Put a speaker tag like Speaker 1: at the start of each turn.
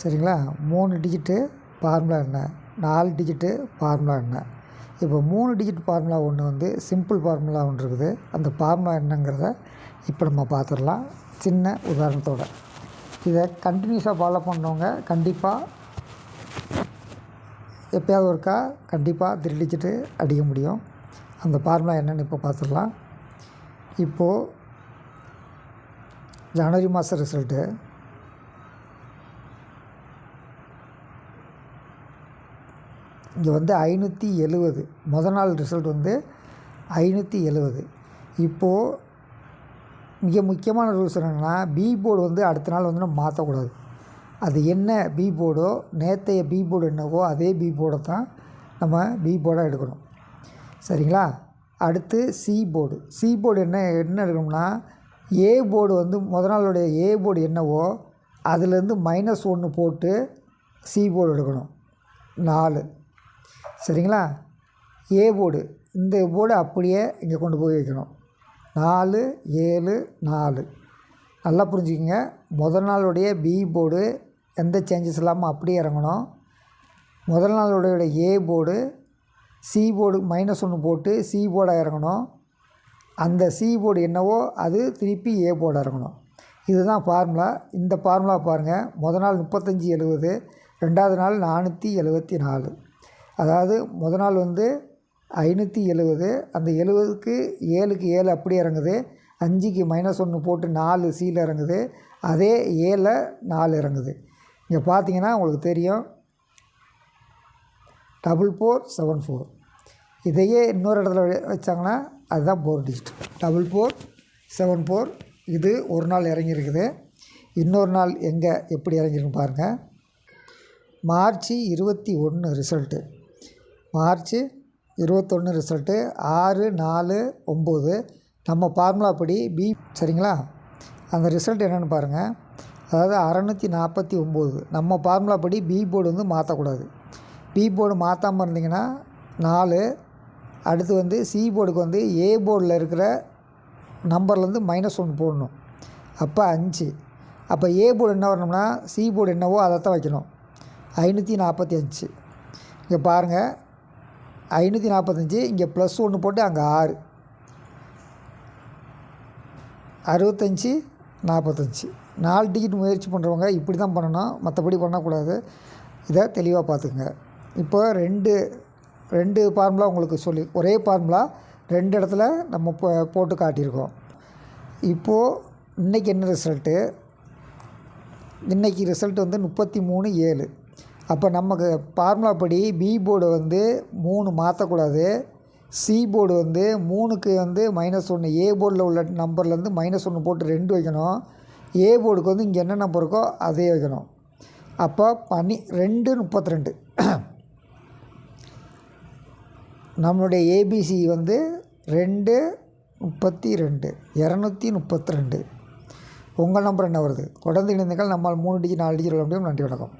Speaker 1: சரிங்களா? 3 digit formula என்ன, 4 digit formula என்ன. இப்போ 3 டிஜிட் ஃபார்முலா ஒன்று வந்து சிம்பிள் ஃபார்முலா ஒன்று இருக்குது. அந்த ஃபார்முலா என்னங்கிறத இப்போ நம்ம பார்த்துடலாம் சின்ன உதாரணத்தோடு. இதை கண்டினியூஸாக ஃபாலோ பண்ணுறவங்க கண்டிப்பாக எப்போயாவது ஒருக்கா கண்டிப்பாக 3 டிஜிட்டு அடிக்க முடியும். அந்த ஃபார்முலா என்னென்னு இப்போ பார்த்துடலாம். இப்போது ஜனவரி மாதம் ரிசல்ட்டு இங்கே வந்து 570. முதல் நாள் ரிசல்ட் வந்து 570. இப்போது மிக முக்கியமான ரூல்ஸ் என்னென்னா, பி போர்டு வந்து அடுத்த நாள் வந்து நம்ம மாற்றக்கூடாது. அது என்ன பி போர்டோ, நேற்றைய பி போர்டு என்னவோ அதே பி போர்டை தான் நம்ம பி போர்டாக எடுக்கணும். சரிங்களா? அடுத்து சி போர்டு. சி போர்டு என்ன எடுக்கணும்னா, ஏ போர்டு வந்து முதல் நாளுடைய ஏ போர்டு என்னவோ அதுலேருந்து -1 போட்டு சி போர்டு எடுக்கணும் 4. சரிங்களா? ஏ போர்டு இந்த போர்டு அப்படியே இங்கே கொண்டு போய் வைக்கணும் 4, 7, 4. நல்லா புரிஞ்சுக்கங்க. முதல் நாளுடைய பி போர்டு எந்த சேஞ்சஸ் இல்லாமல் அப்படியே இறங்கணும். முதல் நாளுடைய ஏ போர்டு சி போர்டு -1 போட்டு சி போர்டாக இறங்கணும். அந்த சி போர்டு என்னவோ அது திருப்பி ஏ போர்டாக இறங்கணும். இதுதான் ஃபார்முலா. இந்த ஃபார்முலா பாருங்கள். முதல் நாள் 3570, ரெண்டாவது நாள் 474. அதாவது முதல் நாள் வந்து 570, அந்த 70க்கு 7க்கு 7 அப்படியே இறங்குது. 5க்கு -1 போட்டு 4 சியில் இறங்குது. அதே 7 4 இறங்குது. இங்கே பார்த்தீங்கன்னா உங்களுக்கு தெரியும் 4474. இதையே இன்னொரு இடத்துல வச்சாங்கன்னா அதுதான் 4 டிஜிட். 4474 இது ஒரு நாள் இறங்கியிருக்குது. இன்னொரு நாள் எங்கே எப்படி இறங்கியிருக்குன்னு பாருங்கள். March 21 result. March 21 result 6, 4, 9. நம்ம ஃபார்முலா படி பி. சரிங்களா? அந்த ரிசல்ட் என்னென்னு பாருங்கள். அதாவது 649. நம்ம ஃபார்முலா படி பி போர்டு வந்து மாற்றக்கூடாது. பி போர்டு மாற்றாமல் இருந்தீங்கன்னா 4. அடுத்து வந்து சி போர்டுக்கு வந்து ஏ போர்டில் இருக்கிற நம்பர்லேருந்து -1 போடணும். அப்போ 5. அப்போ ஏ போர்டு என்ன வரணும்னா சி போர்டு என்னவோ அதை தான் வைக்கணும் 545. இங்கே பாருங்கள் 545. இங்கே +1 போட்டு அங்கே 6. 65, 45. 4 டிஜிட் முயற்சி பண்ணுறவங்க இப்படி தான் பண்ணணும், மற்றபடி பண்ணக்கூடாது. இதை தெளிவாக பார்த்துக்குங்க. இப்போ ரெண்டு ஃபார்முலா உங்களுக்கு சொல்லி ஒரே ஃபார்முலா 2 இடத்துல நம்ம போட்டு காட்டியிருக்கோம். இப்போது இன்றைக்கி என்ன ரிசல்ட்டு? இன்றைக்கி ரிசல்ட் வந்து 33/7. அப்போ நமக்கு ஃபார்முலா படி பி போர்டு வந்து 3 மாற்றக்கூடாது. சி போர்டு வந்து 3க்கு வந்து -1, ஏ போர்டில் உள்ள நம்பர்லேருந்து -1 போட்டு 2 வைக்கணும். ஏ போர்டுக்கு வந்து இங்கே என்ன நம்பர் இருக்கோ அதே வைக்கணும். அப்போ 232. நம்மளுடைய ஏபிசி வந்து 232, 232. உங்கள் நம்பர் என்ன வருது? தொடர்ந்து இணைந்தீர்கள். நம்மால் 3 டிஜிட் 4 டிஜிட் விட முடியும். நன்றி, வணக்கம்.